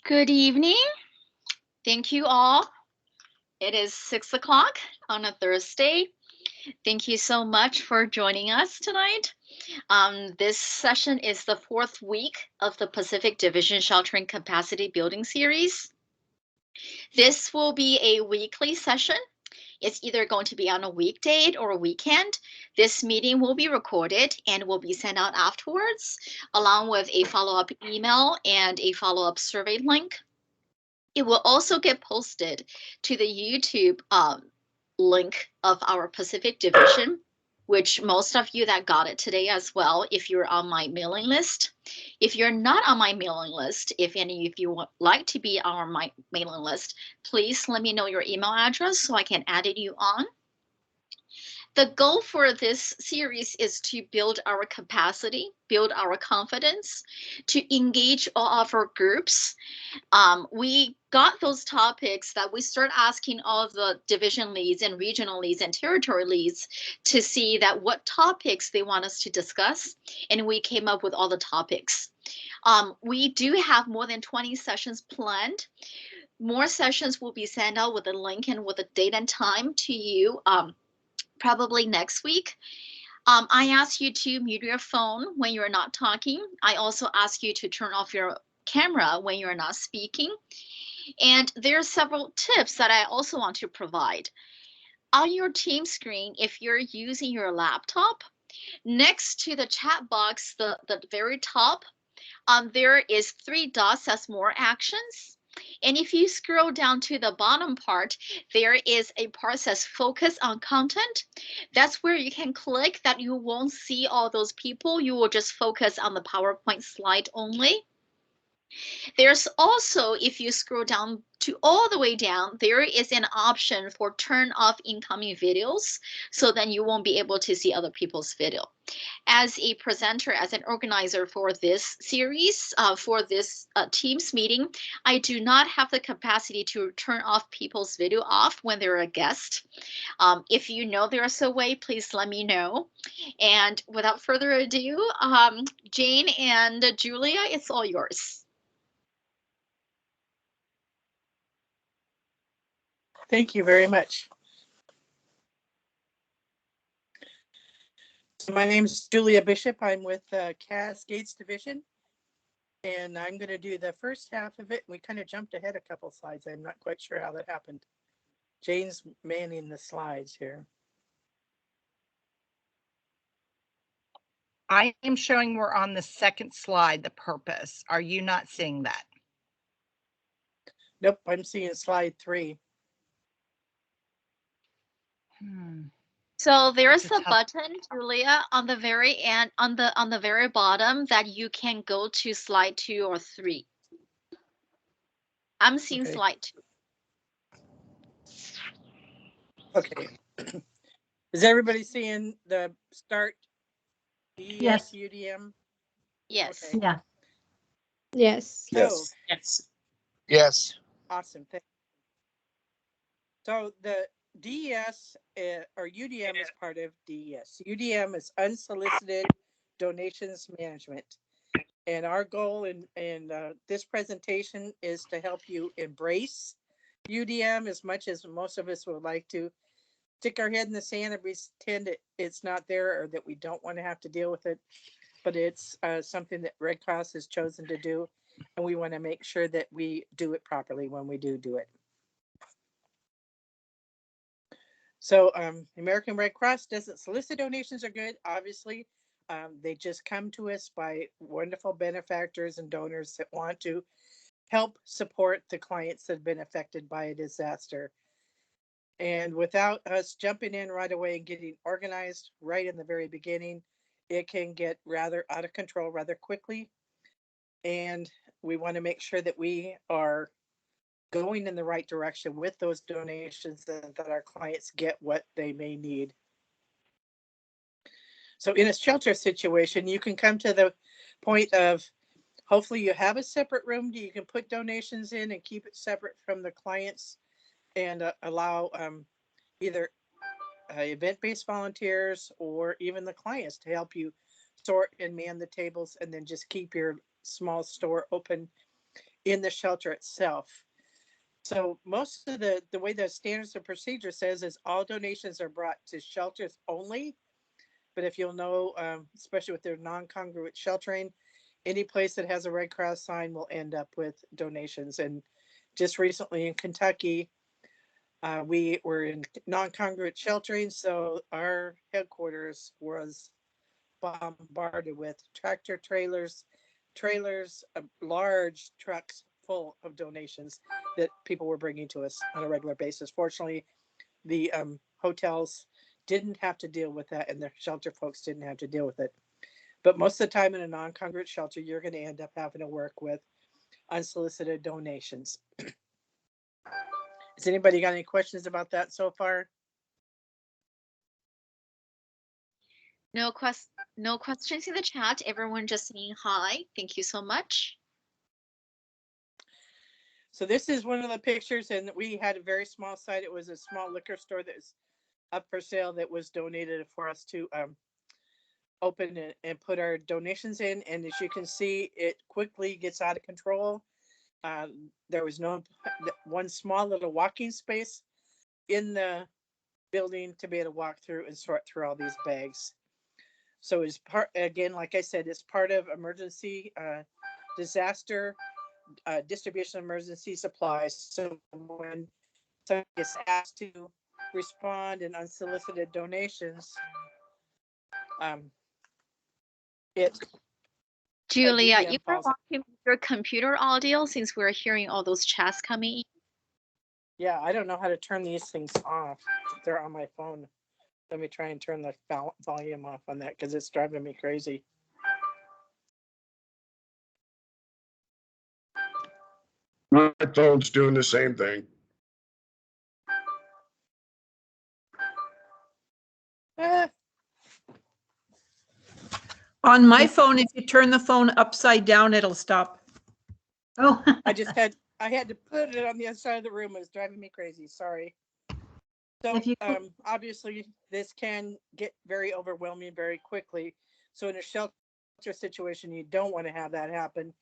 Good evening. Thank you all. It is 6 o'clock on a Thursday. Thank you so much for joining us tonight. This session is the fourth week of the Pacific Division Sheltering Capacity Building Series. This will be a weekly session. It's either going to be on a weekday or a weekend. This meeting will be recorded and will be sent out afterwards, along with a follow-up email and a follow-up survey link. It will also get posted to the YouTube link of our Pacific Division, which most of you that got it today as well, if you're on my mailing list. If you're not on my mailing list, if any of you would like to be on my mailing list, please let me know your email address so I can add you on. The goal for this series is to build our capacity, build our confidence, to engage all of our groups. We got those topics that we start asking all of the division leads and regional leads and territory leads to see that what topics they want us to discuss, and we came up with all the topics. We do have more than 20 sessions planned. More sessions will be sent out with a link and with a date and time to you probably next week. I ask you to mute your phone when you're not talking. I also ask you to turn off your camera when you're not speaking. And there are several tips that I also want to provide. On your team screen, if you're using your laptop, next to the chat box, the very top, there is 3 dots as more actions. And if you scroll down to the bottom part, there is a part that says focus on content. That's where you can click that you won't see all those people. You will just focus on the PowerPoint slide only. There's also, if you scroll down to all the way down, there is an option for turn off incoming videos. So then you won't be able to see other people's video. As a presenter, as an organizer for this series, for this Teams meeting, I do not have the capacity to turn off people's video off when they're a guest. If you know there's a way, please let me know. And without further ado, Jane and Julia, it's all yours. Thank you very much. So my name is Julia Bishop. I'm with Cascades Division, and I'm going to do the first half of it. We kind of jumped ahead a couple slides. I'm not quite sure how that happened. Jane's manning the slides here. I am showing we're on the second slide, the purpose. Are you not seeing that? Nope, I'm seeing slide 3. So there's a button, Julia, on the very end, on the very bottom, that you can go to slide 2 or 3. I'm seeing slide 2. Okay. Is everybody seeing the start? Yes. UDM? Yes. Okay. Yeah. Yes. Yes. Yes. Yes. Awesome. So the DES or UDM is part of DES. UDM is Unsolicited Donations Management. And our goal in this presentation is to help you embrace UDM as much as most of us would like to stick our head in the sand and pretend it's not there or that we don't want to have to deal with it. But it's something that Red Cross has chosen to do. And we want to make sure that we do it properly when we do it. So American Red Cross doesn't solicit donations are good, obviously. They just come to us by wonderful benefactors and donors that want to help support the clients that have been affected by a disaster. And without us jumping in right away and getting organized right in the very beginning, it can get rather out of control rather quickly. And we want to make sure that we are going in the right direction with those donations and that our clients get what they may need. So in a shelter situation, you can come to the point of hopefully you have a separate room that you can put donations in and keep it separate from the clients and allow either event-based volunteers or even the clients to help you sort and man the tables and then just keep your small store open in the shelter itself. So most of the way the standards and procedure says is all donations are brought to shelters only. But if you'll know, especially with their non-congruent sheltering, any place that has a Red Cross sign will end up with donations. And just recently in Kentucky, we were in non-congruent sheltering, so our headquarters was bombarded with tractor trailers, large trucks full of donations that people were bringing to us on a regular basis. Fortunately, the hotels didn't have to deal with that, and the shelter folks didn't have to deal with it. But most of the time in a non-congruent shelter, you're going to end up having to work with unsolicited donations. Has anybody got any questions about that so far? No questions in the chat. Everyone just saying hi. Thank you so much. So this is one of the pictures, and we had a very small site. It was a small liquor store that was up for sale that was donated for us to open and put our donations in. And as you can see, it quickly gets out of control. There was one small little walking space in the building to be able to walk through and sort through all these bags. So it's part, again, like I said, it's part of emergency disaster distribution emergency supplies. So when someone gets asked to respond in unsolicited donations, it Julia, you were falls. watching your computer audio since we're hearing all those chats coming in. Yeah, I don't know how to turn these things off. They're on my phone. Let me try and turn the volume off on that because it's driving me crazy. My phone's doing the same thing. Ah, On my phone, if you turn the phone upside down, it'll stop. Oh, I had to put it on the other side of the room. It was driving me crazy. Sorry. So If you- obviously this can get very overwhelming very quickly. So in a shelter situation, you don't want to have that happen.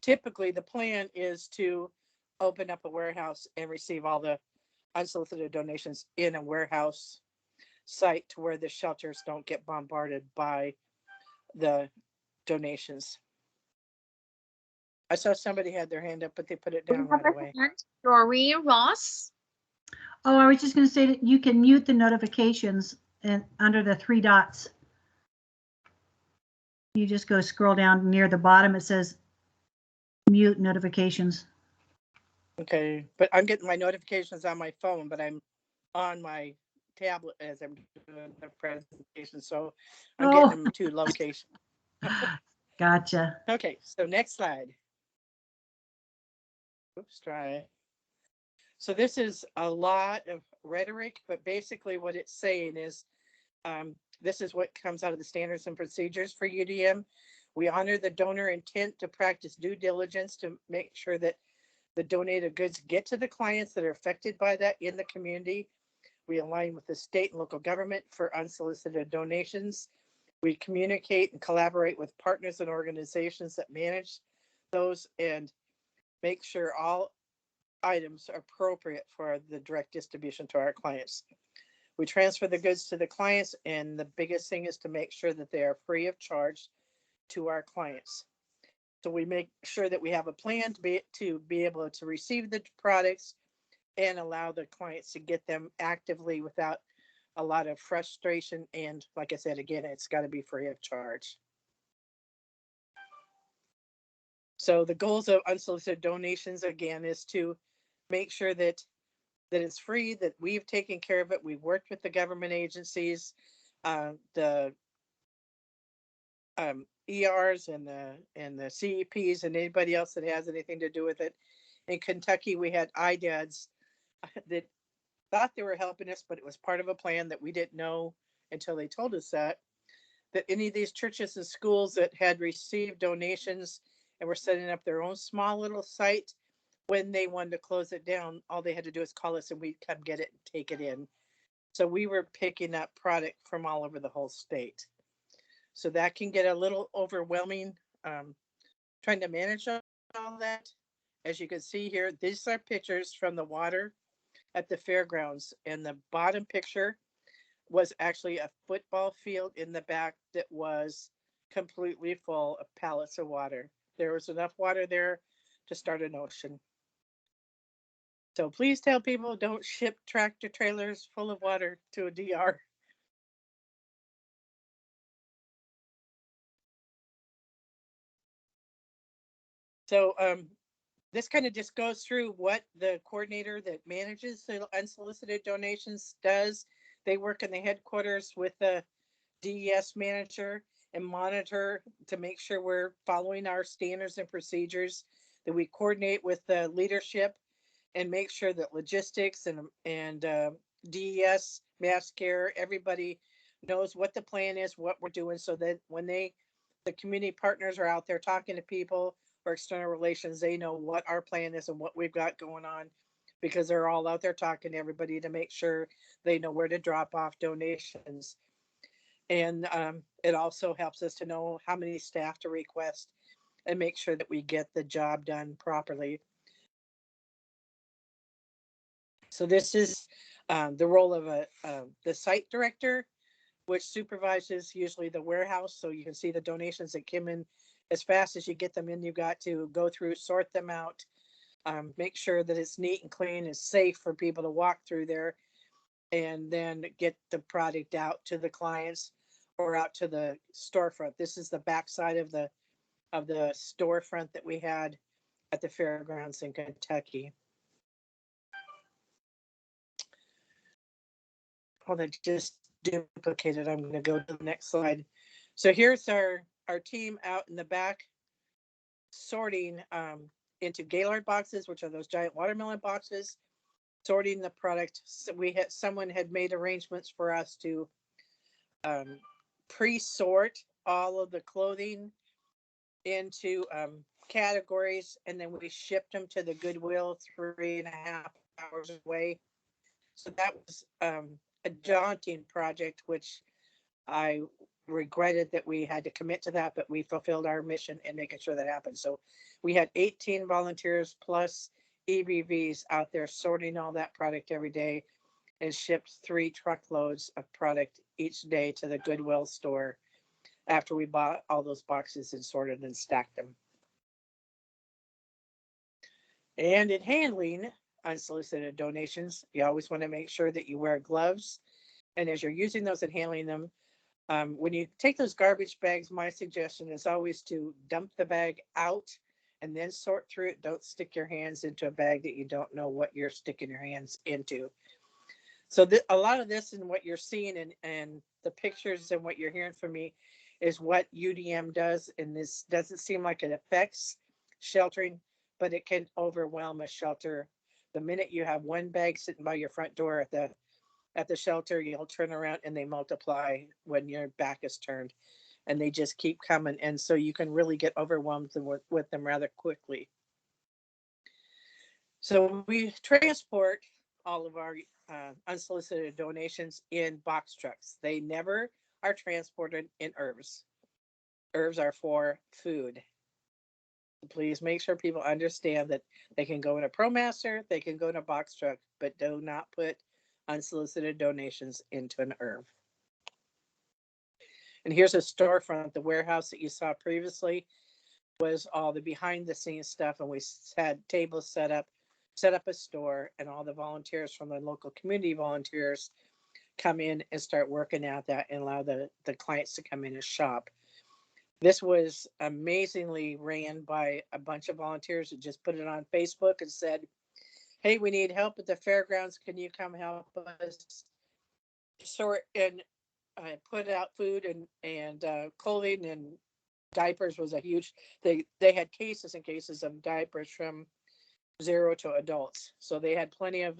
Typically, the plan is to open up a warehouse and receive all the unsolicited donations in a warehouse site to where the shelters don't get bombarded by the donations. I saw somebody had their hand up, but they put it down right away. Doreen Ross. oh, I was just going to say that you can mute the notifications and under the three dots. You just go scroll down near the bottom. It says mute notifications. Okay, but I'm getting my notifications on my phone, but I'm on my tablet as I'm doing the presentation, so I'm getting them to location. Gotcha. Okay, so next slide. Oops, try it. So this is a lot of rhetoric, but basically what it's saying is this is what comes out of the standards and procedures for UDM. We honor the donor intent to practice due diligence to make sure that the donated goods get to the clients that are affected by that in the community. We align with the state and local government for unsolicited donations. We communicate and collaborate with partners and organizations that manage those and make sure all items are appropriate for the direct distribution to our clients. We transfer the goods to the clients, and the biggest thing is to make sure that they are free of charge to our clients. So we make sure that we have a plan to be able to receive the products and allow the clients to get them actively without a lot of frustration. And like I said, again, it's got to be free of charge. So the goals of unsolicited donations, again, is to make sure that it's free, that we've taken care of it. We've worked with the government agencies, the ERs and the CEPs and anybody else that has anything to do with it. In Kentucky, we had IDADs that thought they were helping us, but it was part of a plan that we didn't know until they told us that any of these churches and schools that had received donations and were setting up their own small little site, when they wanted to close it down, all they had to do is call us and we'd come get it and take it in. So we were picking up product from all over the whole state. So that can get a little overwhelming, trying to manage all that. as you can see here, these are pictures from the water at the fairgrounds. And the bottom picture was actually a football field in the back that was completely full of pallets of water. There was enough water there to start an ocean. So please tell people don't ship tractor trailers full of water to a DR. So this kind of just goes through what the coordinator that manages the unsolicited donations does. They work in the headquarters with the DES manager and monitor to make sure we're following our standards and procedures, that we coordinate with the leadership and make sure that logistics and DES, mass care, everybody knows what the plan is, what we're doing, so that when the community partners are out there talking to people or external relations, they know what our plan is and what we've got going on, because they're all out there talking to everybody to make sure they know where to drop off donations. And it also helps us to know how many staff to request and make sure that we get the job done properly. So this is the role of the site director, which supervises usually the warehouse. So you can see the donations that came in. As fast as you get them in, you got to go through, sort them out, make sure that it's neat and clean, it's safe for people to walk through there, and then get the product out to the clients or out to the storefront. This is the backside of the storefront that we had at the fairgrounds in Kentucky. Oh, that just duplicated. I'm going to go to the next slide. So here's our team out in the back sorting into Gaylord boxes, which are those giant watermelon boxes, sorting the product. So someone had made arrangements for us to pre-sort all of the clothing into categories, and then we shipped them to the Goodwill 3.5 hours away. So that was a daunting project, which I regretted that we had to commit to that, but we fulfilled our mission in making sure that happened. So we had 18 volunteers plus EBVs out there sorting all that product every day, and shipped 3 truckloads of product each day to the Goodwill store after we bought all those boxes and sorted and stacked them. And in handling unsolicited donations, you always want to make sure that you wear gloves. And as you're using those and handling them, when you take those garbage bags, my suggestion is always to dump the bag out and then sort through it. Don't stick your hands into a bag that you don't know what you're sticking your hands into. So a lot of this and what you're seeing and the pictures and what you're hearing from me is what UDM does. And this doesn't seem like it affects sheltering, but it can overwhelm a shelter. The minute you have one bag sitting by your front door at the shelter, you'll turn around and they multiply when your back is turned, and they just keep coming. And so you can really get overwhelmed with them rather quickly. So we transport all of our unsolicited donations in box trucks. They never are transported in ERVs. ERVs are for food. Please make sure people understand that they can go in a ProMaster, they can go in a box truck, but do not put unsolicited donations into an ERV. And here's a storefront. The warehouse that you saw previously was all the behind the scenes stuff, and we had tables set up a store, and all the volunteers from the local community volunteers come in and start working at that and allow the clients to come in and shop. This was amazingly ran by a bunch of volunteers that just put it on Facebook and said, hey, we need help at the fairgrounds. Can you come help us sort and put out food and clothing, and diapers was a huge, they had cases and cases of diapers from 0 to adults. So they had plenty of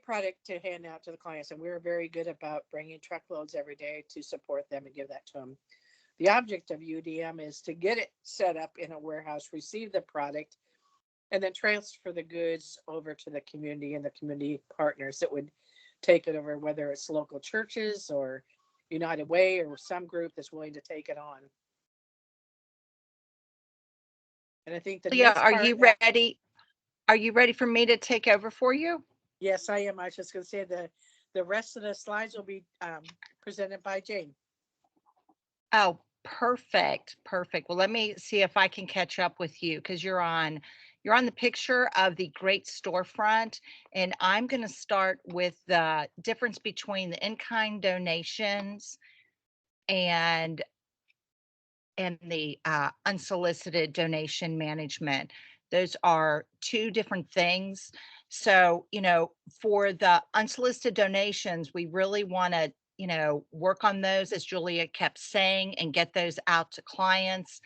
product to hand out to the clients, and we were very good about bringing truckloads every day to support them and give that to them. The object of UDM is to get it set up in a warehouse, receive the product, and then transfer the goods over to the community and the community partners that would take it over, whether it's local churches or United Way or some group that's willing to take it on. And I think the Leah, next are part, you ready? Are you ready for me to take over for you? yes, I am. I was just going to say the rest of the slides will be presented by Jane. Oh, perfect. Perfect. Well, let me see if I can catch up with you because you're on the picture of the great storefront. And I'm going to start with the difference between the in-kind donations and the unsolicited donation management. Those are two different things. So, for the unsolicited donations, we really want to, work on those, as Julia kept saying, and get those out to clients.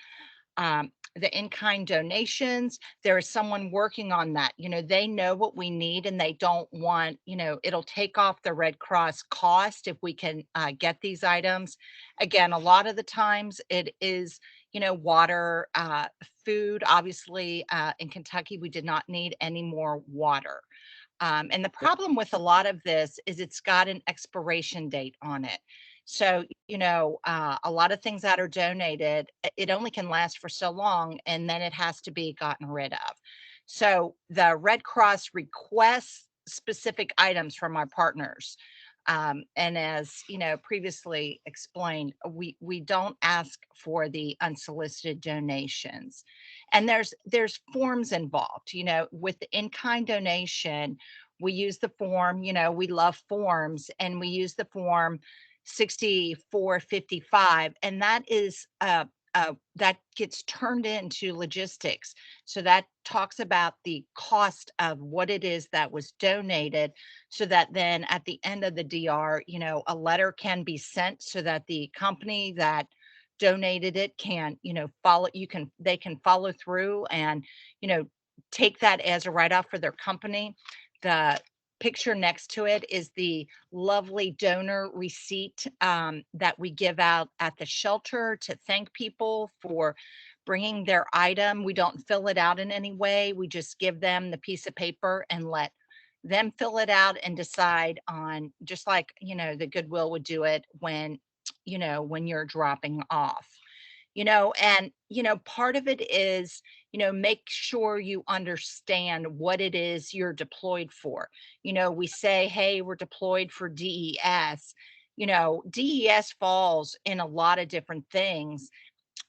The in-kind donations, there is someone working on that. They know what we need and they don't want, it'll take off the Red Cross cost if we can get these items. Again, a lot of the times it is, water, food. Obviously, in Kentucky, we did not need any more water. And the problem with a lot of this is it's got an expiration date on it. So, a lot of things that are donated, it only can last for so long and then it has to be gotten rid of. So the Red Cross requests specific items from our partners. And as previously explained, we don't ask for the unsolicited donations. And there's forms involved, with the in-kind donation. We use the form, we love forms, and we use the form 6455, and that is that gets turned into logistics. So that talks about the cost of what it is that was donated, so that then at the end of the DR, a letter can be sent so that the company that donated it can, follow, they can follow through and, take that as a write-off for their company. The picture next to it is the lovely donor receipt that we give out at the shelter to thank people for bringing their item. We don't fill it out in any way. We just give them the piece of paper and let them fill it out and decide on, just like, the Goodwill would do it when, when you're dropping off. And part of it is, make sure you understand what it is you're deployed for. We say, hey, we're deployed for DES. DES falls in a lot of different things,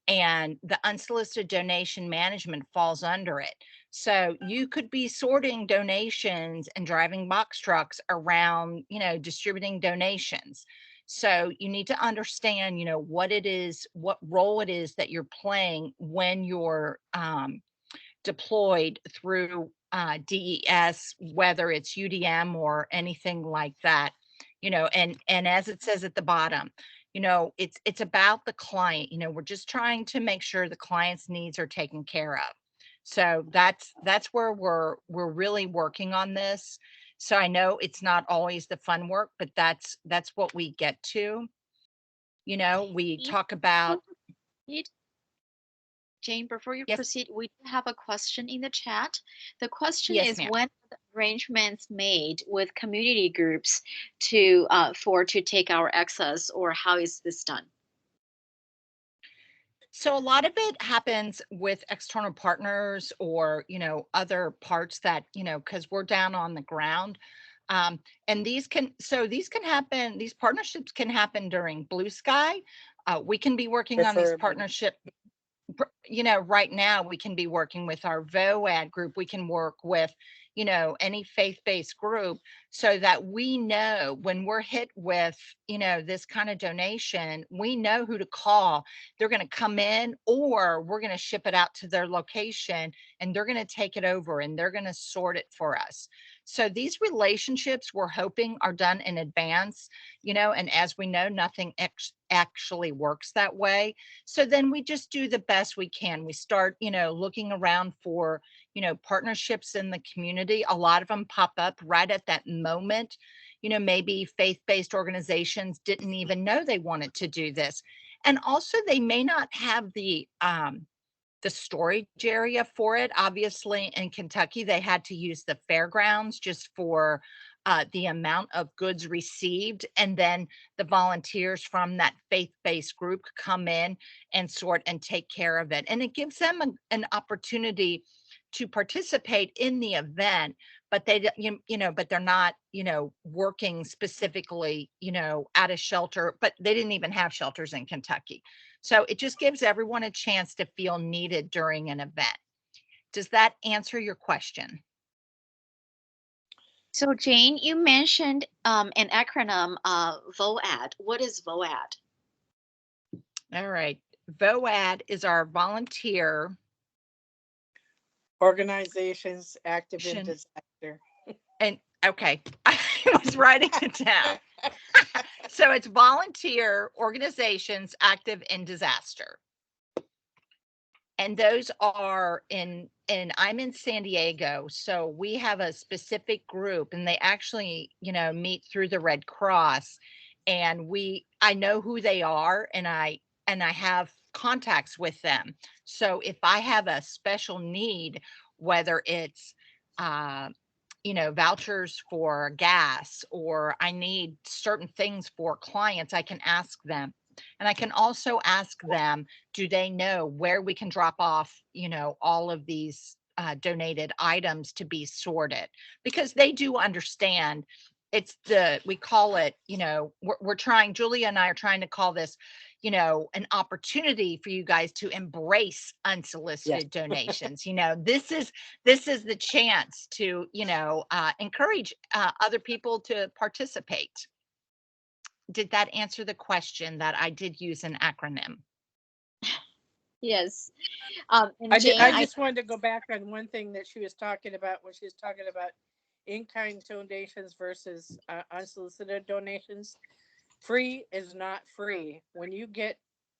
and the unsolicited donation management falls under it. So you could be sorting donations and driving box trucks around, distributing donations. So you need to understand, what it is, what role it is that you're playing when you're deployed through DES, whether it's UDM or anything like that. And as it says at the bottom, it's about the client. We're just trying to make sure the client's needs are taken care of. So that's where we're really working on this. So I know it's not always the fun work, but that's what we get to. We Yeah. talk about. Jane, before you Yes. proceed, we do have a question in the chat. The question Yes, is, ma'am. when are the arrangements made with community groups to take our excess, or how is this done? So a lot of it happens with external partners or, other parts that, because we're down on the ground. And these can happen, these partnerships can happen during blue sky. We can be working on these Preferably. partnership. Right now we can be working with our VOAD group. We can work with, any faith-based group, so that we know when we're hit with, this kind of donation, we know who to call. They're going to come in, or we're going to ship it out to their location and they're going to take it over and they're going to sort it for us. So these relationships we're hoping are done in advance, and as we know, nothing actually works that way. So then we just do the best we can. We start, looking around for, partnerships in the community. A lot of them pop up right at that moment. Maybe faith-based organizations didn't even know they wanted to do this. And also they may not have the storage area for it. Obviously in Kentucky, they had to use the fairgrounds just for the amount of goods received, and then the volunteers from that faith-based group come in and sort and take care of it. And it gives them an opportunity to participate in the event, but but they're not, working specifically, at a shelter, but they didn't even have shelters in Kentucky. So it just gives everyone a chance to feel needed during an event. Does that answer your question? So Jane, you mentioned an acronym, VOAD. What is VOAD? All right. VOAD is our volunteer Organizations active in Action. disaster. and okay, I was writing it down. So it's volunteer organizations active in disaster. And those are and I'm in San Diego, so we have a specific group, and they actually, meet through the Red Cross, and I know who they are, and I have contacts with them. So if I have a special need, whether it's vouchers for gas, or I need certain things for clients, I can ask them. And I can also ask them, do they know where we can drop off, all of these donated items to be sorted? Because they do understand. We call it, we're trying, Julia and I are trying to call this, an opportunity for you guys to embrace unsolicited donations. This is the chance to, encourage other people to participate. Did that answer the question that I did use an acronym? Yes. And Jane, I just wanted to go back on one thing that she was talking about when she was talking about in-kind donations versus unsolicited donations. Free is not free. When you get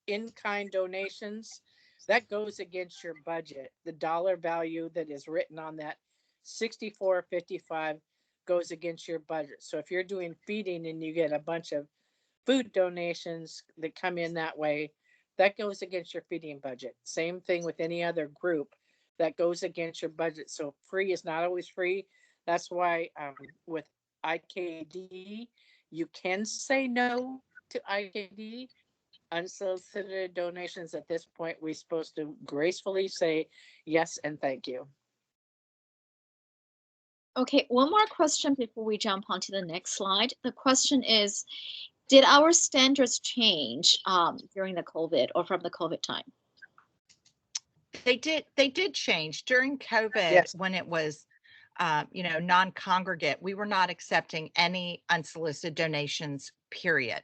in-kind donations, that goes against your budget. The dollar value that is written on that $64.55 goes against your budget. So if you're doing feeding and you get a bunch of food donations that come in that way, that goes against your feeding budget. Same thing with any other group that goes against your budget. So free is not always free. That's why with IKD, you can say no to IKD. Unsolicited donations at this point, we're supposed to gracefully say yes and thank you. Okay, one more question before we jump onto the next slide. The question is, did our standards change during the COVID or from the COVID time? They did change during COVID. Yes. When it was non-congregate, we were not accepting any unsolicited donations, period.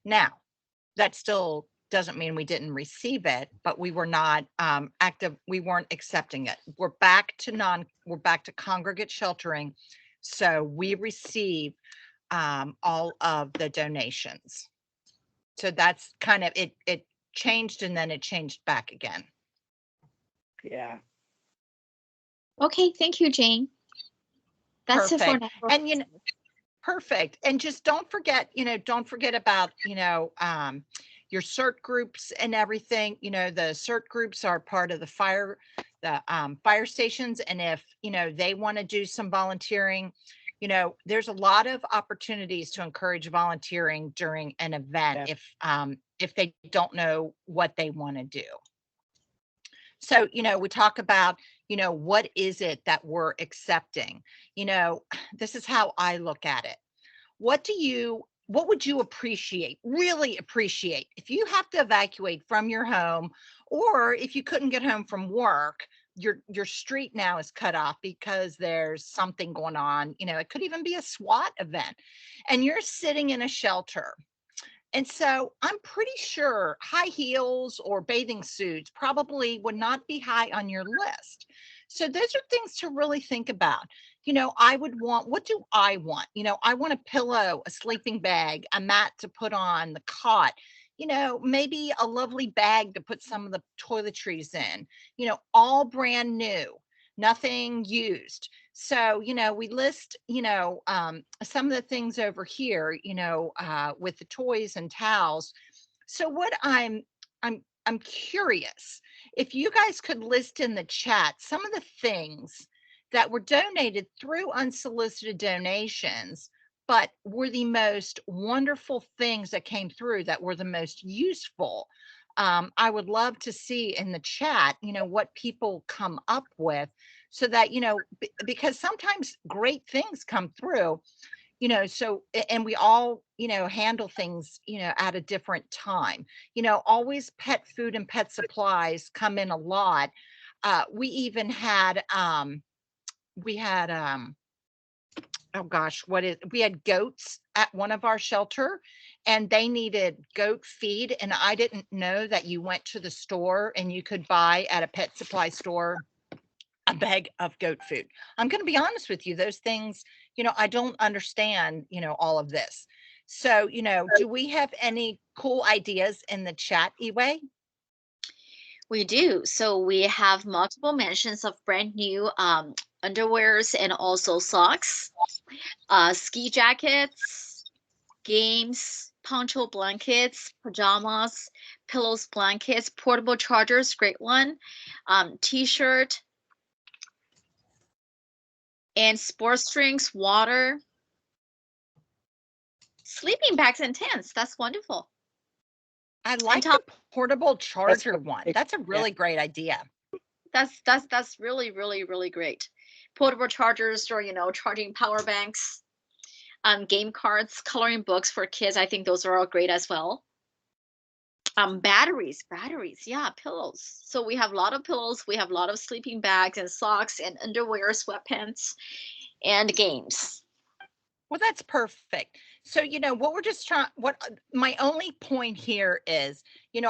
Now, that still doesn't mean we didn't receive it, but we were not active. We weren't accepting it. We're back to congregate sheltering. So we receive all of the donations. So that's kind of it changed, and then it changed back again. Yeah. Okay, thank you, Jane. That's Perfect. it for now. And perfect. And just don't forget about, your CERT groups and everything. The CERT groups are part of the fire stations. And if, they want to do some volunteering, there's a lot of opportunities to encourage volunteering during an event if they don't know what they want to do. So, we talk about, what is it that we're accepting? This is how I look at it. What would you really appreciate if you have to evacuate from your home, or if you couldn't get home from work, your street now is cut off because there's something going on, it could even be a SWAT event, and you're sitting in a shelter. And so I'm pretty sure high heels or bathing suits probably would not be high on your list. So those are things to really think about. What do I want? I want a pillow, a sleeping bag, a mat to put on the cot, maybe a lovely bag to put some of the toiletries in, all brand new, nothing used. So, we list, some of the things over here, with the toys and towels. So what I'm curious if you guys could list in the chat some of the things that were donated through unsolicited donations, but were the most wonderful things that came through that were the most useful. I would love to see in the chat, what people come up with so that, because sometimes great things come through, so, and we all, handle things, at a different time. Always pet food and pet supplies come in a lot. We even had, we had, oh gosh, we had goats at one of our shelter, and they needed goat feed. And I didn't know that you went to the store and you could buy at a pet supply store a bag of goat food. I'm going to be honest with you, those things, I don't understand, all of this. So, do we have any cool ideas in the chat, Eway? We do. So we have multiple mentions of brand new underwears and also socks, ski jackets, games, poncho blankets, pajamas, pillows, blankets, portable chargers, great one, t-shirt, and sports drinks, water, sleeping bags and tents. That's wonderful. I like Tom, the portable charger great. one. That's a really great idea. that's really really great. Portable chargers or charging power banks, game cards, coloring books for kids. I think those are all great as well. Batteries, yeah, pillows. So we have a lot of pillows, we have a lot of sleeping bags and socks and underwear, sweatpants, and games. Well, that's perfect. So, what we're just trying, my only point here is,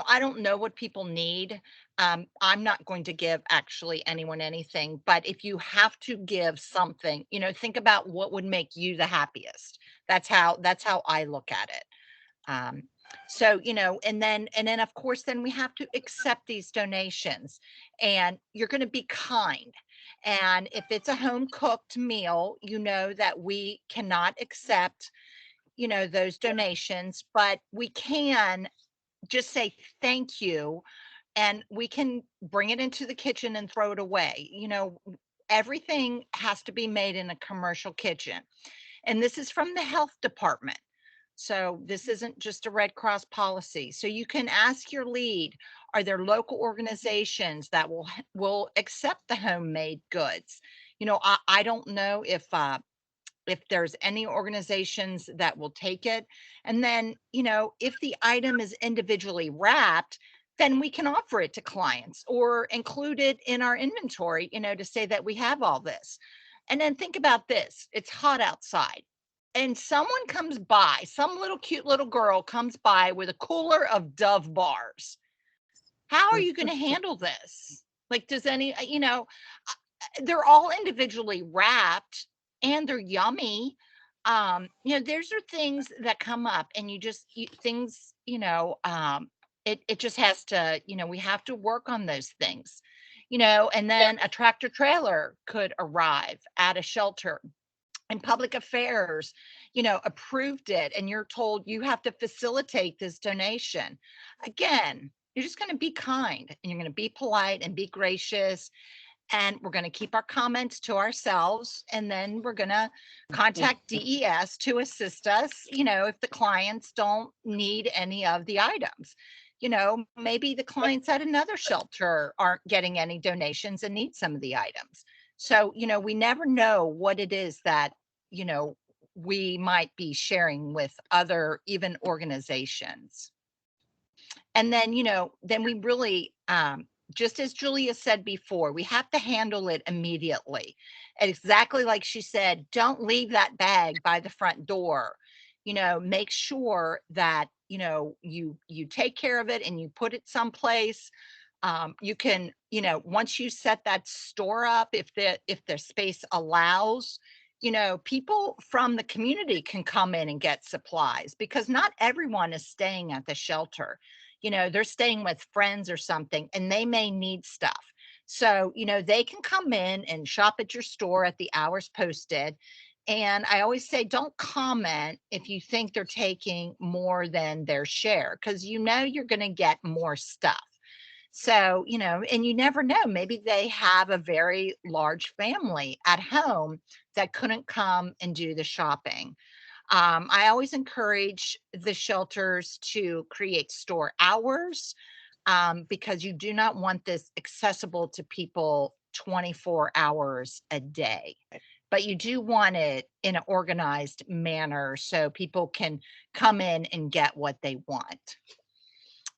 I don't know what people need. I'm not going to give actually anyone anything, but if you have to give something, think about what would make you the happiest. That's how I look at it. So, and then of course, then we have to accept these donations, and you're going to be kind. And if it's a home cooked meal, that we cannot accept, those donations, but we can just say thank you, and we can bring it into the kitchen and throw it away. Everything has to be made in a commercial kitchen. And this is from the health department. So this isn't just a Red Cross policy. So you can ask your lead, are there local organizations that will accept the homemade goods? I don't know if there's any organizations that will take it. And then, if the item is individually wrapped, then we can offer it to clients or include it in our inventory, to say that we have all this. And then think about this. It's hot outside and someone comes by, some little cute little girl comes by with a cooler of Dove bars. How are you going to handle this? Like, does any, they're all individually wrapped and they're yummy. There's are things that come up and things, it just has to, we have to work on those things, and then a tractor trailer could arrive at a shelter and public affairs, approved it, and you're told you have to facilitate this donation. Again, you're just going to be kind and you're going to be polite and be gracious. And we're going to keep our comments to ourselves. And then we're going to contact DES to assist us, if the clients don't need any of the items. Maybe the clients at another shelter aren't getting any donations and need some of the items. So, we never know what it is that, we might be sharing with other even organizations. And then, then we really, just as Julia said before, we have to handle it immediately. Exactly like she said, don't leave that bag by the front door. Make sure that, you take care of it and you put it someplace. You can, once you set that store up, if the space allows, people from the community can come in and get supplies, because not everyone is staying at the shelter. They're staying with friends or something and they may need stuff. So, they can come in and shop at your store at the hours posted. And I always say, don't comment if you think they're taking more than their share, because you're going to get more stuff. So, and you never know, maybe they have a very large family at home that couldn't come and do the shopping. I always encourage the shelters to create store hours, because you do not want this accessible to people 24 hours a day. But you do want it in an organized manner so people can come in and get what they want.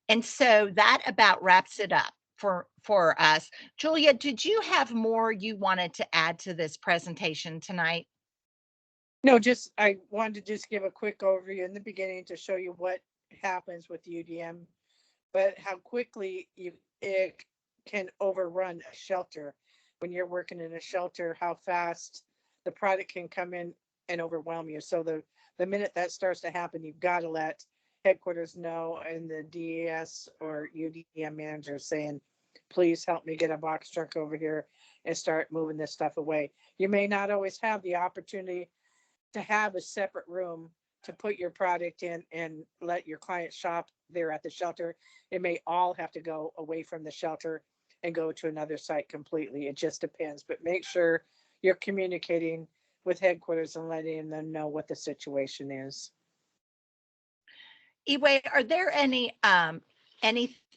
And so that about wraps it up for us. Julia, did you have more you wanted to add to this presentation tonight? No, just I wanted to just give a quick overview in the beginning to show you what happens with UDM, but how quickly it can overrun a shelter. When you're working in a shelter, how fast the product can come in and overwhelm you. So the minute that starts to happen, you've got to let headquarters know, and the DES or UDM manager saying, please help me get a box truck over here and start moving this stuff away. You may not always have the opportunity to have a separate room to put your product in and let your client shop there at the shelter. It may all have to go away from the shelter and go to another site completely. It just depends, but make sure you're communicating with headquarters and letting them know what the situation is. Eway, are there any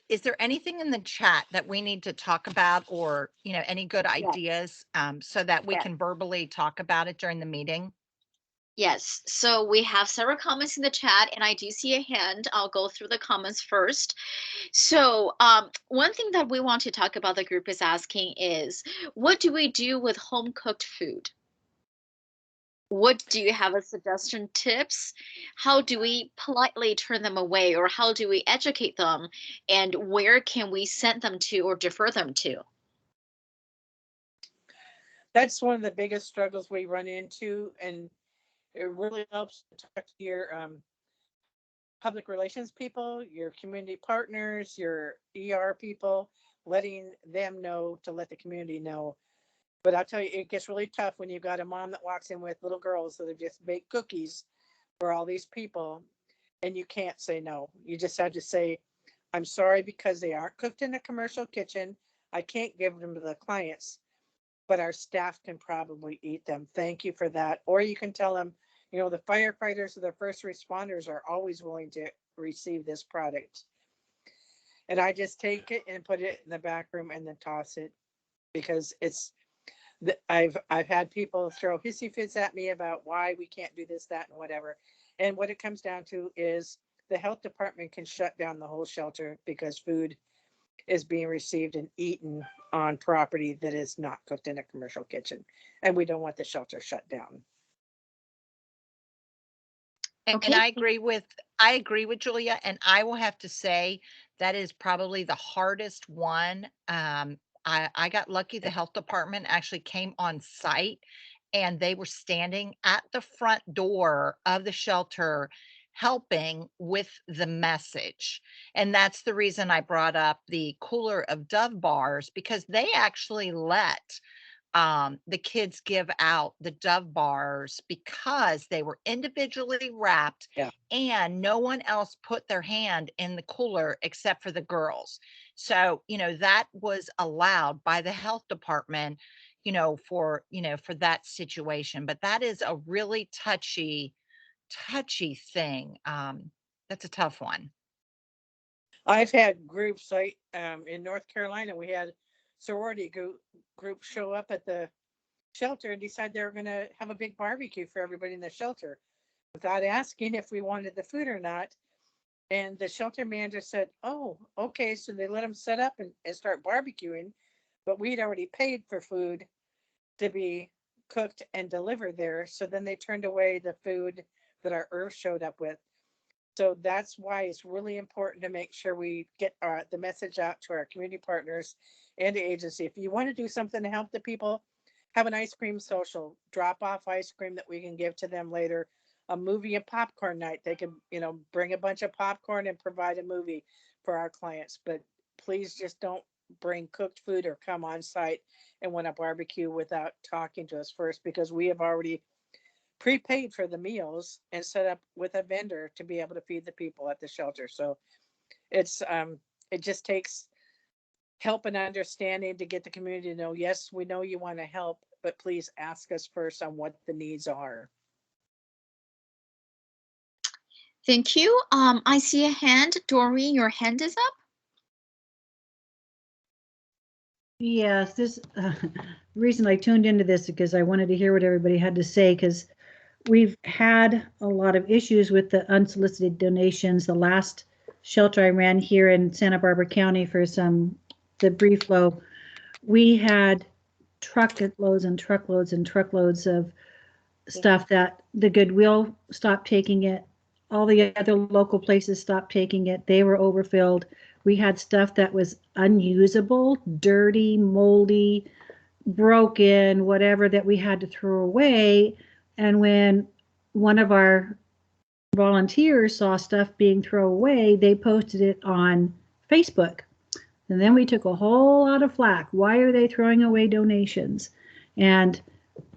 is there anything in the chat that we need to talk about, or any good ideas, so that we Yes. can verbally talk about it during the meeting? Yes, so we have several comments in the chat, and I do see a hand. I'll go through the comments first. So, one thing that we want to talk about, the group is asking, is what do we do with home cooked food? What do you have as suggestion tips? How do we politely turn them away, or how do we educate them? And where can we send them to or defer them to? That's one of the biggest struggles we run into, and it really helps to talk to your public relations people, your community partners, your ER people, letting them know to let the community know. But I'll tell you, it gets really tough when you've got a mom that walks in with little girls that have just baked cookies for all these people, and you can't say no. You just have to say, I'm sorry, because they aren't cooked in a commercial kitchen. I can't give them to the clients, but our staff can probably eat them. Thank you for that. Or you can tell them, the firefighters or the first responders are always willing to receive this product. And I just take it and put it in the back room and then toss it, because I've had people throw hissy fits at me about why we can't do this, that, and whatever. And what it comes down to is the health department can shut down the whole shelter because food is being received and eaten on property that is not cooked in a commercial kitchen. And we don't want the shelter shut down. And Okay. I agree with Julia, and I will have to say that is probably the hardest one. I got lucky. The health department actually came on site, and they were standing at the front door of the shelter helping with the message. And that's the reason I brought up the cooler of Dove bars, because they actually let the kids give out the Dove bars because they were individually wrapped. Yeah. And no one else put their hand in the cooler except for the girls. So, that was allowed by the health department, for that situation. But that is a really touchy thing. That's a tough one. I've had groups like in North Carolina, we had sorority group show up at the shelter and decide they were going to have a big barbecue for everybody in the shelter without asking if we wanted the food or not. And the shelter manager said, oh, okay. So they let them set up and start barbecuing, but we'd already paid for food to be cooked and delivered there. So then they turned away the food that our Earth showed up with. So that's why it's really important to make sure we get the message out to our community partners and the agency. If you want to do something to help the people, have an ice cream social, drop off ice cream that we can give to them later, a movie and popcorn night. They can, bring a bunch of popcorn and provide a movie for our clients. But please just don't bring cooked food or come on site and want to barbecue without talking to us first, because we have already prepaid for the meals and set up with a vendor to be able to feed the people at the shelter. So it just takes help and understanding to get the community to know, yes, we know you want to help, but please ask us first on what the needs are. Thank you. I see a hand. Dory, your hand is up. Yes, this reason I tuned into this because I wanted to hear what everybody had to say, because we've had a lot of issues with the unsolicited donations. The last shelter I ran here in Santa Barbara County for the brief flow, we had truckloads and truckloads and truckloads of stuff that the Goodwill stopped taking it. All the other local places stopped taking it. They were overfilled. We had stuff that was unusable, dirty, moldy, broken, whatever, that we had to throw away. And when one of our volunteers saw stuff being thrown away, they posted it on Facebook. And then we took a whole lot of flack. Why are they throwing away donations? And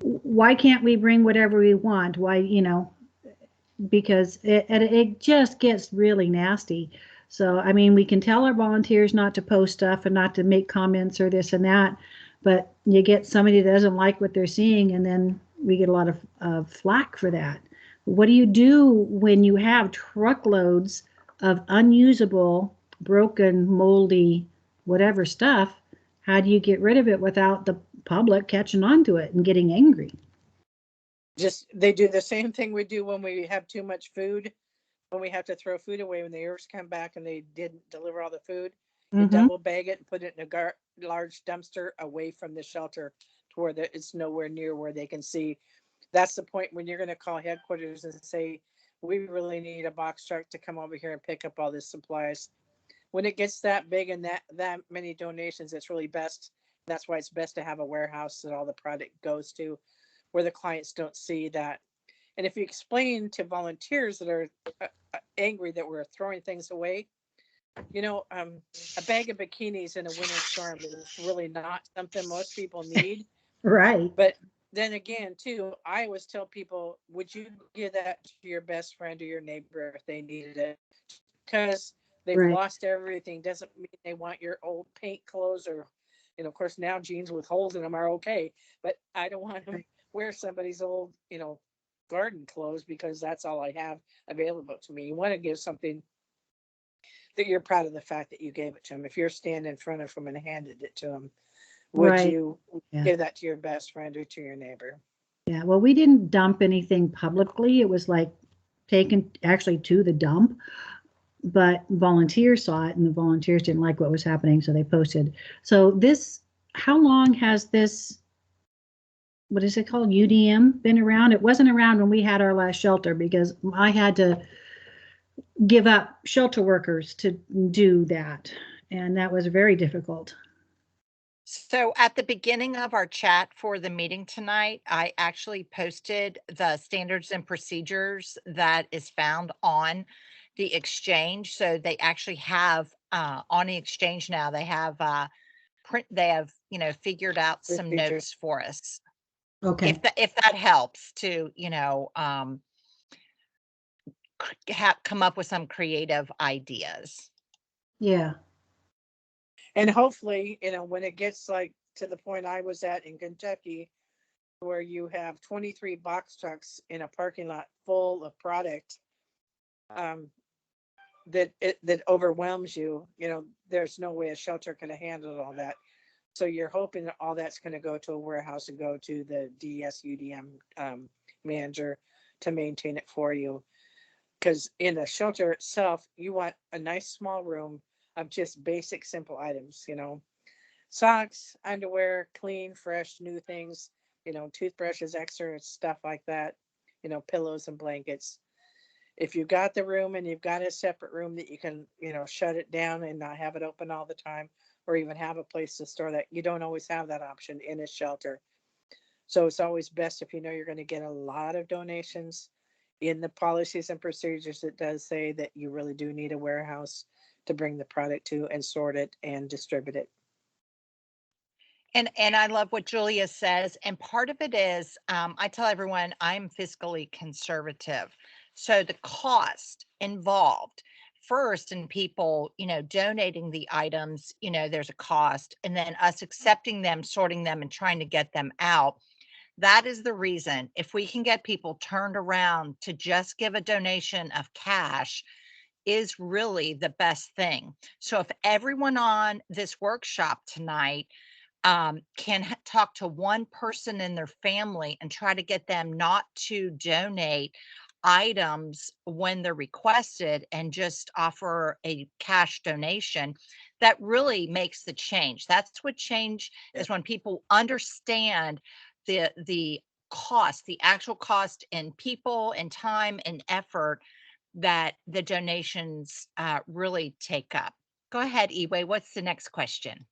why can't we bring whatever we want? Why, because it just gets really nasty. So, I mean, we can tell our volunteers not to post stuff and not to make comments or this and that, but you get somebody that doesn't like what they're seeing, and then we get a lot of flack for that. What do you do when you have truckloads of unusable, broken, moldy, whatever stuff? How do you get rid of it without the public catching on to it and getting angry? Just, they do the same thing we do when we have too much food, when we have to throw food away, when the heirs come back and they didn't deliver all the food. You double bag it and put it in a large dumpster away from the shelter to where it's nowhere near where they can see. That's the point when you're going to call headquarters and say, we really need a box truck to come over here and pick up all this supplies. When it gets that big and that many donations, it's really best. That's why it's best to have a warehouse that all the product goes to, where the clients don't see that. And if you explain to volunteers that are angry that we're throwing things away, a bag of bikinis in a winter storm is really not something most people need. Right. But then again, too, I always tell people, would you give that to your best friend or your neighbor if they needed it? Because they've lost everything doesn't mean they want your old paint clothes, or, of course, now jeans with holes in them are okay. But I don't want to wear somebody's old, garden clothes because that's all I have available to me. You want to give something that you're proud of the fact that you gave it to them. If you're standing in front of them and handed it to them, would you give that to your best friend or to your neighbor? Yeah, well, we didn't dump anything publicly. It was like taken actually to the dump, but volunteers saw it and the volunteers didn't like what was happening, so they posted. So how long has this, what is it called, UDM, been around? It wasn't around when we had our last shelter because I had to give up shelter workers to do that, and that was very difficult. So at the beginning of our chat for the meeting tonight, I actually posted the standards and procedures that is found on the exchange. So they actually have on the exchange now, they have figured out some notes for us. Okay. If that helps to, come up with some creative ideas. Yeah. And hopefully, when it gets like to the point I was at in Kentucky, where you have 23 box trucks in a parking lot full of product, that overwhelms you, there's no way a shelter could have handled all that. So you're hoping that all that's going to go to a warehouse and go to the DSUDM manager to maintain it for you. Because in the shelter itself, you want a nice small room of just basic, simple items, socks, underwear, clean, fresh, new things, toothbrushes, extra stuff like that, pillows and blankets. If you've got the room and you've got a separate room that you can, shut it down and not have it open all the time, or even have a place to store that, you don't always have that option in a shelter. So it's always best, if you're going to get a lot of donations, in the policies and procedures, it does say that you really do need a warehouse to bring the product to and sort it and distribute it. And I love what Julia says. And part of it is, I tell everyone I'm fiscally conservative. So the cost involved first and people, donating the items, there's a cost, and then us accepting them, sorting them, and trying to get them out. That is the reason. If we can get people turned around to just give a donation of cash is really the best thing. So if everyone on this workshop tonight can talk to one person in their family and try to get them not to donate items when they're requested and just offer a cash donation, that really makes the change. That's what change is, when people understand the cost, the actual cost in people and time and effort that the donations really take up. Go ahead, Iwe. What's the next question?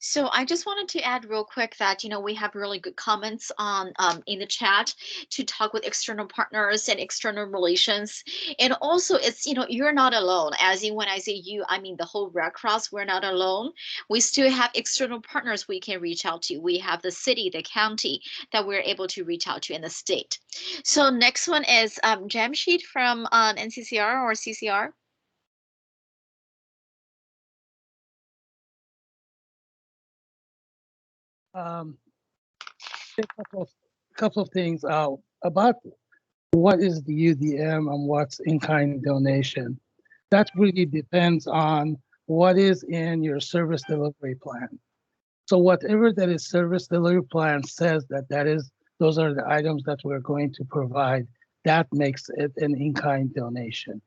So I just wanted to add real quick that, we have really good comments on in the chat to talk with external partners and external relations. And also it's, you're not alone. As in when I say you, I mean the whole Red Cross, we're not alone. We still have external partners we can reach out to. We have the city, the county that we're able to reach out to, in the state. So next one is Jamsheed from NCCR or CCR. A couple of things about what is the UDM and what's in-kind donation. That really depends on what is in your service delivery plan. So whatever that is service delivery plan says those are the items that we're going to provide, that makes it an in-kind donation.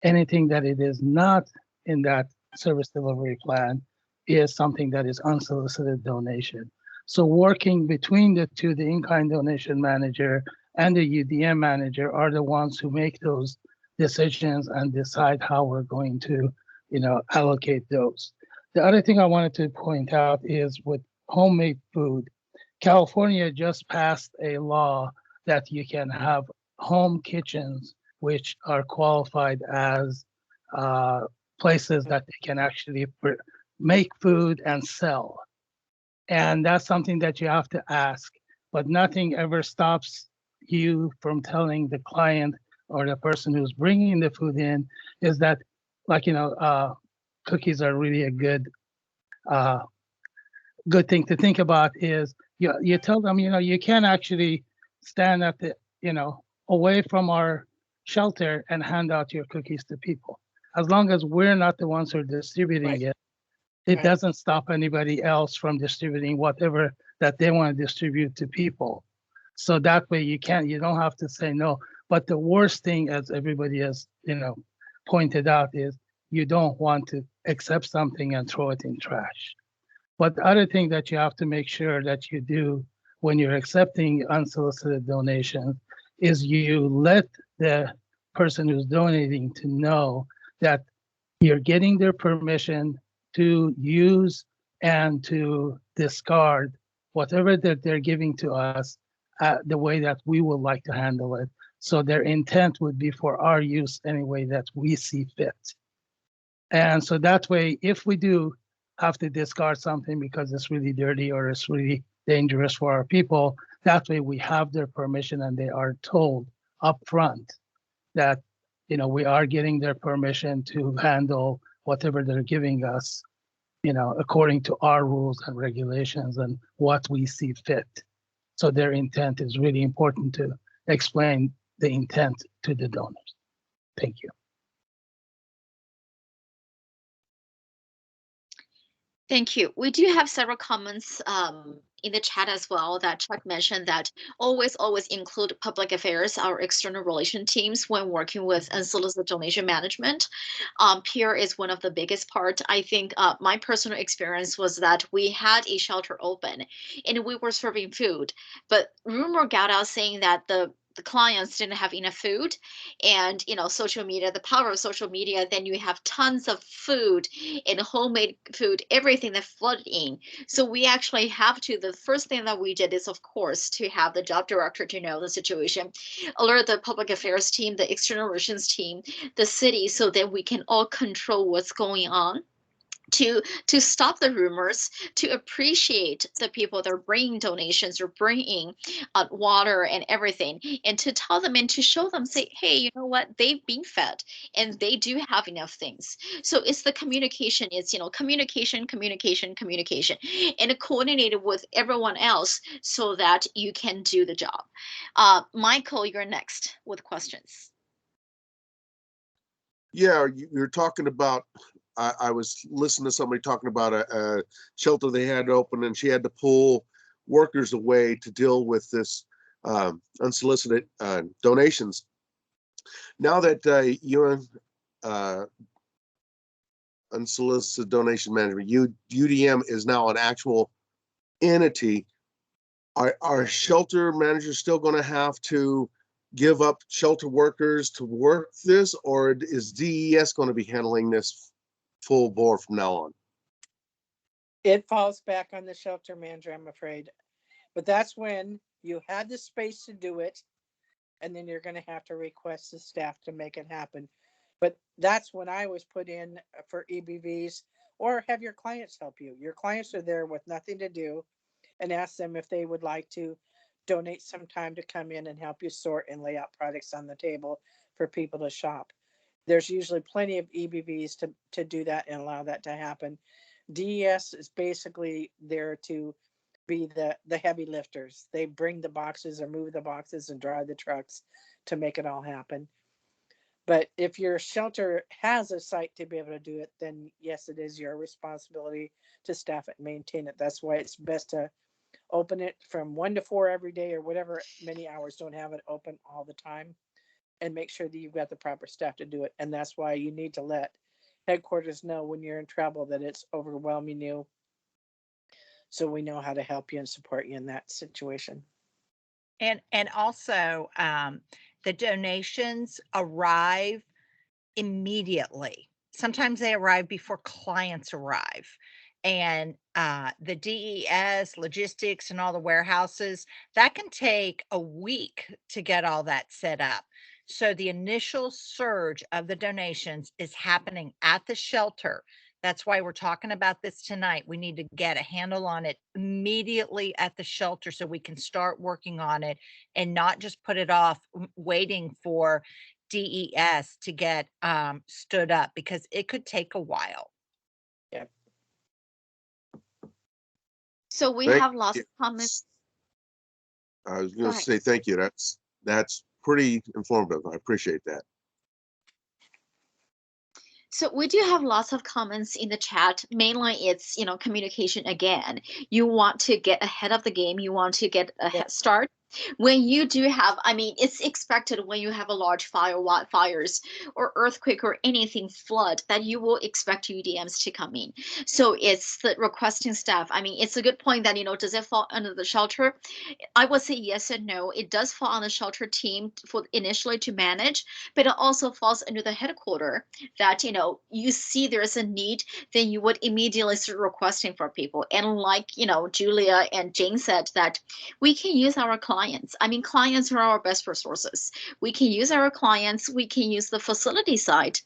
Anything that it is not in that service delivery plan is something that is unsolicited donation. So working between the two, the in-kind donation manager and the UDM manager are the ones who make those decisions and decide how we're going to, allocate those. The other thing I wanted to point out is with homemade food, California just passed a law that you can have home kitchens, which are qualified as places that they can actually make food and sell. And that's something that you have to ask, but nothing ever stops you from telling the client or the person who's bringing the food in is that, cookies are really a good thing to think about. Is you tell them, you can't actually stand at the, away from our shelter and hand out your cookies to people. As long as we're not the ones who are distributing it, it doesn't stop anybody else from distributing whatever that they want to distribute to people. So that way you don't have to say no. But the worst thing, as everybody has, pointed out, is you don't want to accept something and throw it in trash. But the other thing that you have to make sure that you do when you're accepting unsolicited donations is you let the person who's donating to know that you're getting their permission to use and to discard whatever that they're giving to us the way that we would like to handle it. So their intent would be for our use any way that we see fit. And so that way, if we do have to discard something because it's really dirty or it's really dangerous for our people, that way we have their permission and they are told up front that, we are getting their permission to handle whatever they're giving us, according to our rules and regulations and what we see fit. So their intent is really important to explain the intent to the donors. Thank you. Thank you. We do have several comments in the chat as well that Chuck mentioned, that always include public affairs, our external relation teams, when working with unsolicited donation management. Peer is one of the biggest part. I think my personal experience was that we had a shelter open and we were serving food, but rumor got out saying that the clients didn't have enough food, and social media, the power of social media, then you have tons of food and homemade food, everything that flooded in. So we actually have to, the first thing that we did is, of course, to have the job director to know the situation, alert the public affairs team, the external relations team, the city, so that we can all control what's going on, to stop the rumors, to appreciate the people that are bringing donations or bringing water and everything, and to tell them and to show them, say, hey, you know what, they've been fed and they do have enough things. So it's the communication. It's, communication, communication, communication, and coordinated with everyone else so that you can do the job. Michael, you're next with questions. Yeah, you're talking about. I was listening to somebody talking about a shelter they had open, and she had to pull workers away to deal with this unsolicited donations. Now that you're unsolicited donation management, UDM is now an actual entity. Are shelter managers still going to have to give up shelter workers to work this, or is DES going to be handling this full bore from now on? It falls back on the shelter manager, I'm afraid. But that's when you had the space to do it, and then you're going to have to request the staff to make it happen. But that's when I was put in for EBVs, or have your clients help you. Your clients are there with nothing to do, and ask them if they would like to donate some time to come in and help you sort and lay out products on the table for people to shop. There's usually plenty of EBVs to do that and allow that to happen. DES is basically there to be the heavy lifters. They bring the boxes or move the boxes and drive the trucks to make it all happen. But if your shelter has a site to be able to do it, then yes, it is your responsibility to staff it and maintain it. That's why it's best to open it from 1 to 4 every day, or whatever many hours. Don't have it open all the time, and make sure that you've got the proper staff to do it. And that's why you need to let headquarters know when you're in trouble that it's overwhelming you, so we know how to help you and support you in that situation. And also, the donations arrive immediately. Sometimes they arrive before clients arrive. And the DES, logistics, and all the warehouses, that can take a week to get all that set up. So the initial surge of the donations is happening at the shelter. That's why we're talking about this tonight. We need to get a handle on it immediately at the shelter so we can start working on it and not just put it off waiting for DES to get stood up, because it could take a while. Yep. So we Thank have lots you. of comments. I was Go going to ahead. say thank you. That's pretty informative. I appreciate that. So we do have lots of comments in the chat. Mainly it's, communication again. You want to get ahead of the game. You want to get a head start. When you do have, it's expected when you have a large fire, wildfires or earthquake or anything flood, that you will expect UDMs to come in. So it's the requesting staff. It's a good point that, does it fall under the shelter? I would say yes and no. It does fall on the shelter team for initially to manage, but it also falls under the headquarter that, you see there's a need, then you would immediately start requesting for people. And like, Julia and Jane said, that we can use our clients. Clients are our best resources. We can use our clients. We can use the facility side,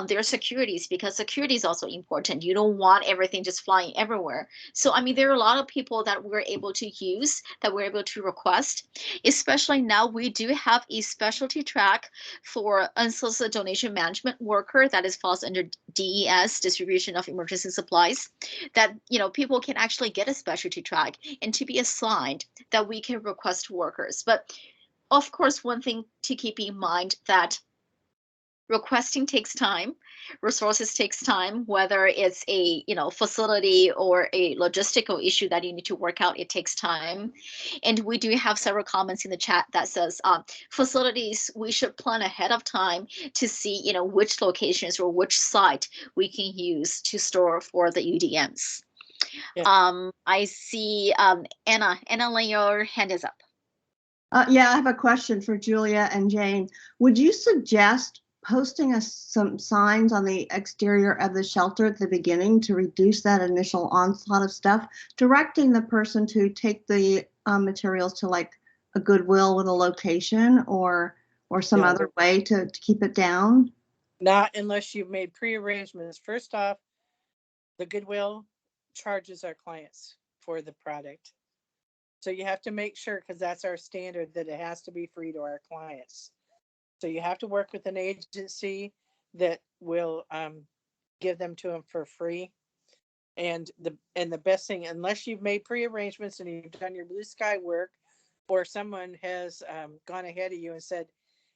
their securities, because security is also important. You don't want everything just flying everywhere. So, there are a lot of people that we're able to use, that we're able to request, especially now we do have a specialty track for unsolicited donation management worker that is falls under DES, distribution of emergency supplies, that people can actually get a specialty track and to be assigned that we can request workers. But of course, one thing to keep in mind that requesting takes time, resources takes time, whether it's a facility or a logistical issue that you need to work out, it takes time. And we do have several comments in the chat that says facilities, we should plan ahead of time to see which locations or which site we can use to store for the UDMs. Yeah. I see Anna, your hand is up. Yeah, I have a question for Julia and Jane. Would you suggest posting some signs on the exterior of the shelter at the beginning to reduce that initial onslaught of stuff, directing the person to take the materials to like a Goodwill with a location or some other way to keep it down? Not unless you've made pre-arrangements. First off, the Goodwill charges our clients for the product. So you have to make sure, because that's our standard, that it has to be free to our clients. So you have to work with an agency that will give them to them for free. And the best thing, unless you've made pre-arrangements and you've done your blue sky work, or someone has gone ahead of you and said,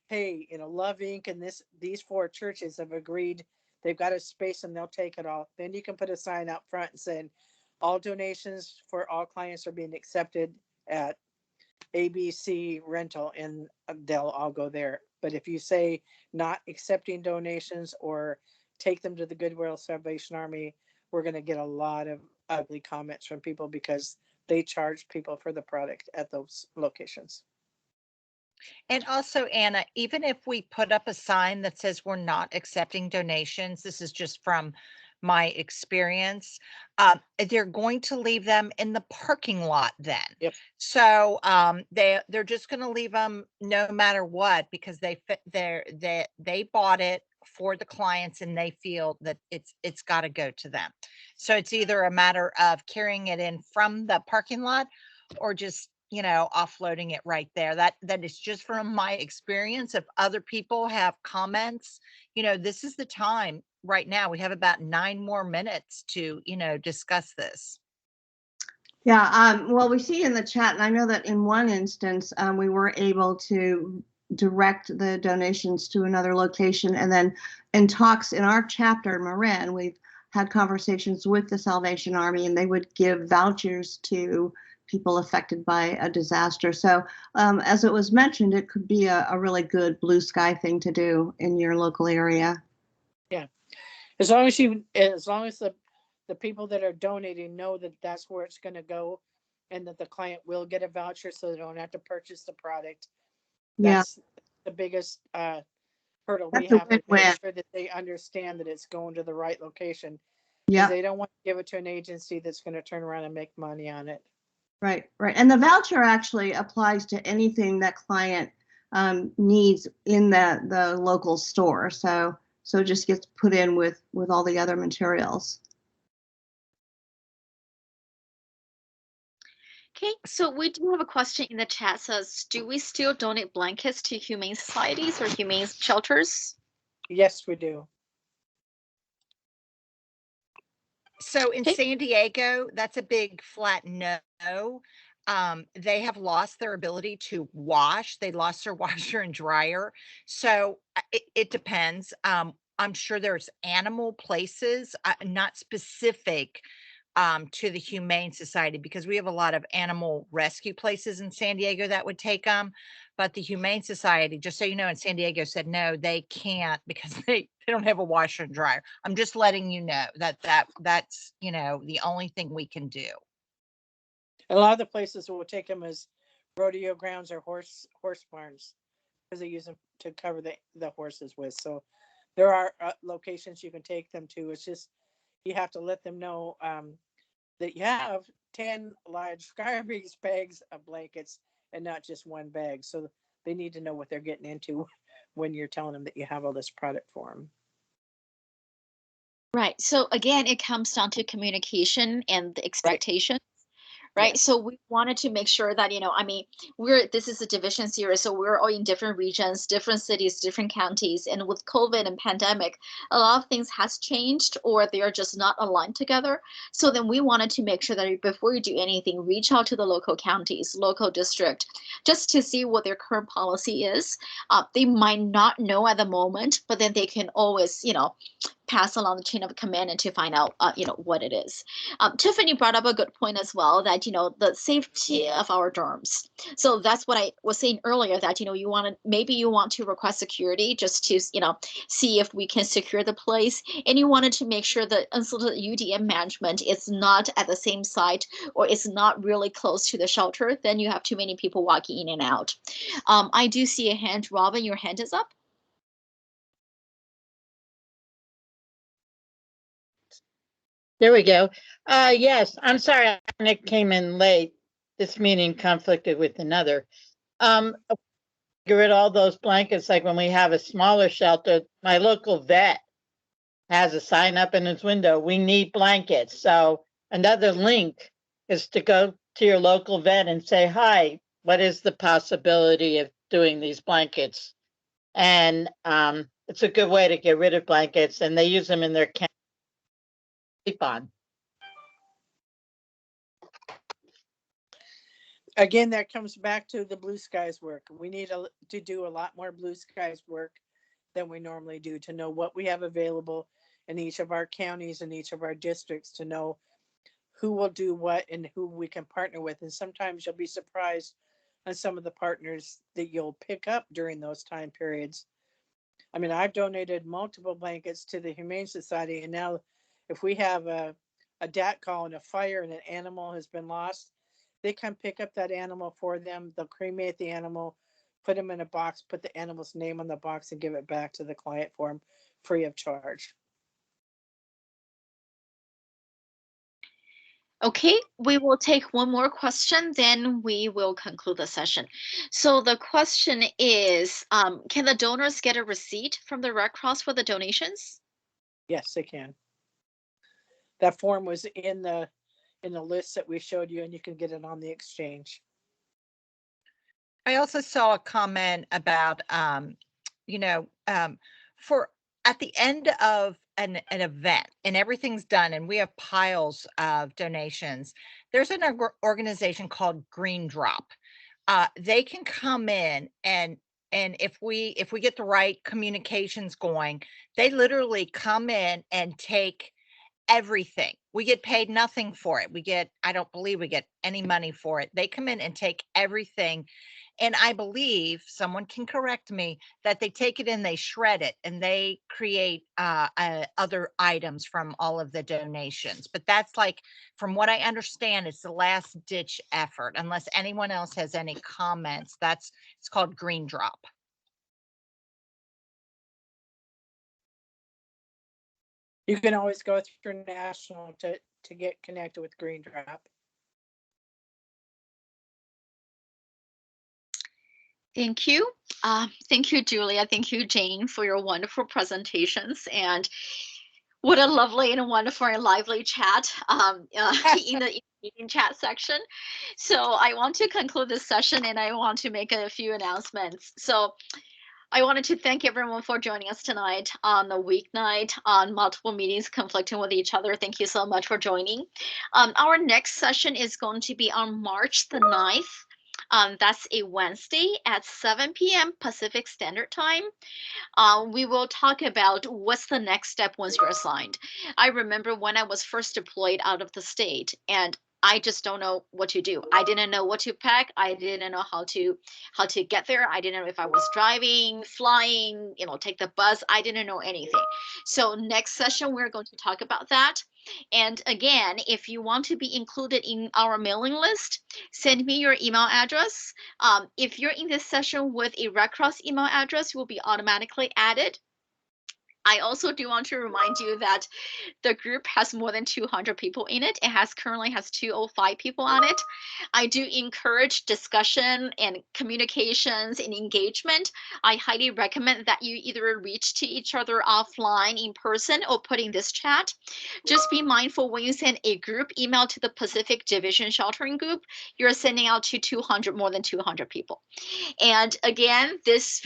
hey, Love Inc. and these 4 churches have agreed they've got a space and they'll take it all. Then you can put a sign out front and saying all donations for all clients are being accepted at ABC rental, and they'll all go there. But if you say not accepting donations or take them to the Goodwill Salvation Army, we're going to get a lot of ugly comments from people because they charge people for the product at those locations. And also, Anna, even if we put up a sign that says we're not accepting donations, this is just from my experience, they're going to leave them in the parking lot then. Yep. So they're just going to leave them no matter what, because they bought it for the clients and they feel that it's got to go to them. So it's either a matter of carrying it in from the parking lot or just offloading it right there. That is just from my experience. If other people have comments, this is the time right now. We have about 9 more minutes to discuss this. Yeah, well, we see in the chat, and I know that in one instance, we were able to direct the donations to another location. And then in talks in our chapter in Marin, we've had conversations with the Salvation Army, and they would give vouchers to people affected by a disaster. So as it was mentioned, it could be a really good blue sky thing to do in your local area. Yeah, as long as the people that are donating know that that's where it's going to go, and that the client will get a voucher, so they don't have to purchase the product. That's the biggest hurdle we have, to make sure that they understand that it's going to the right location. Yeah, they don't want to give it to an agency that's going to turn around and make money on it. Right. And the voucher actually applies to anything that client needs in the local store. So it just gets put in with all the other materials. Okay, so we do have a question in the chat. Says, do we still donate blankets to humane societies or humane shelters? Yes, we do. So in San Diego, that's a big flat no. They have lost their ability to wash. They lost their washer and dryer. So it depends. I'm sure there's animal places, not specific to the Humane Society, because we have a lot of animal rescue places in San Diego that would take them. But the Humane Society, just so you know, in San Diego said no, they can't, because they don't have a washer and dryer. I'm just letting you know that's the only thing we can do. A lot of the places will take them as rodeo grounds or horse barns, because they use them to cover the horses with. So there are locations you can take them to. It's just you have to let them know that you have 10 large garbage bags of blankets and not just one bag. So they need to know what they're getting into when you're telling them that you have all this product for them. Right. So again, it comes down to communication and the expectation. Right. Yes. So we wanted to make sure that, this is a division series. So we're all in different regions, different cities, different counties. And with COVID and pandemic, a lot of things has changed, or they are just not aligned together. So then we wanted to make sure that before you do anything, reach out to the local counties, local district, just to see what their current policy is. They might not know at the moment, but then they can always, pass along the chain of command and to find out, what it is. Tiffany brought up a good point as well, that, the safety of our dorms. So that's what I was saying earlier, that, you want to request security just to, see if we can secure the place. And you wanted to make sure that unsolicited UDM management is not at the same site, or it's not really close to the shelter. Then you have too many people walking in and out. I do see a hand. Robin, your hand is up. There we go. Yes, I'm sorry, Nick came in late. This meeting conflicted with another. Get rid of all those blankets, like when we have a smaller shelter, my local vet has a sign up in his window, we need blankets. So another link is to go to your local vet and say, hi, what is the possibility of doing these blankets? And it's a good way to get rid of blankets, and they use them in their camp sleep on. Again, that comes back to the blue skies work. We need to do a lot more blue skies work than we normally do, to know what we have available in each of our counties and each of our districts, to know who will do what and who we can partner with. And sometimes you'll be surprised on some of the partners that you'll pick up during those time periods. I mean, I've donated multiple blankets to the Humane Society, and now if we have a DAT call and a fire and an animal has been lost, they come pick up that animal for them. They'll cremate the animal, put them in a box, put the animal's name on the box, and give it back to the client for them free of charge. Okay, we will take one more question, then we will conclude the session. So the question is, can the donors get a receipt from the Red Cross for the donations? Yes, they can. That form was in the list that we showed you, and you can get it on the exchange. I also saw a comment about, for at the end of an event and everything's done and we have piles of donations, there's an organization called Green Drop. They can come in and if we get the right communications going, they literally come in and take everything. We get paid nothing for it. I don't believe we get any money for it. They come in and take everything. And I believe, someone can correct me, that they take it and they shred it and they create other items from all of the donations. But that's, like, from what I understand, it's the last ditch effort. Unless anyone else has any comments, it's called Green Drop. You can always go through national to get connected with Green Drop. Thank you. Thank you, Julia. Thank you, Jane, for your wonderful presentations. And what a lovely and a wonderful and lively chat in the meeting chat section. So I want to conclude this session and I want to make a few announcements. So I wanted to thank everyone for joining us tonight on a weeknight on multiple meetings conflicting with each other. Thank you so much for joining. Our next session is going to be on March the 9th. That's a Wednesday at 7 p.m. Pacific Standard Time. We will talk about what's the next step once you're assigned. I remember when I was first deployed out of the state, and I just don't know what to do. I didn't know what to pack. I didn't know how to get there. I didn't know if I was driving, flying, take the bus. I didn't know anything. So next session, we're going to talk about that. And again, if you want to be included in our mailing list, send me your email address. If you're in this session with a Red Cross email address, you will be automatically added. I also do want to remind you that the group has more than 200 people in it. It currently has 205 people on it. I do encourage discussion and communications and engagement. I highly recommend that you either reach to each other offline, in person, or put in this chat. Just be mindful when you send a group email to the Pacific Division Sheltering Group, you're sending out to more than 200 people. And again, this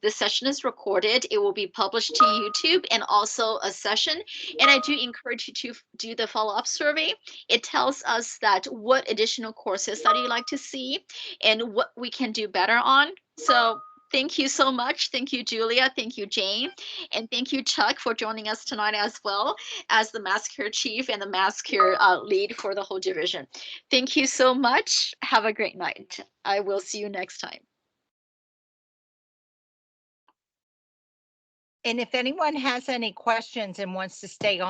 session is recorded. It will be published to YouTube and also a session. And I do encourage you to do the follow-up survey. It tells us that what additional courses that you'd like to see and what we can do better on. So thank you so much. Thank you, Julia. Thank you, Jane. And thank you, Chuck, for joining us tonight as well as the Mass Care Chief and the Mass Care lead for the whole division. Thank you so much. Have a great night. I will see you next time. And if anyone has any questions and wants to stay on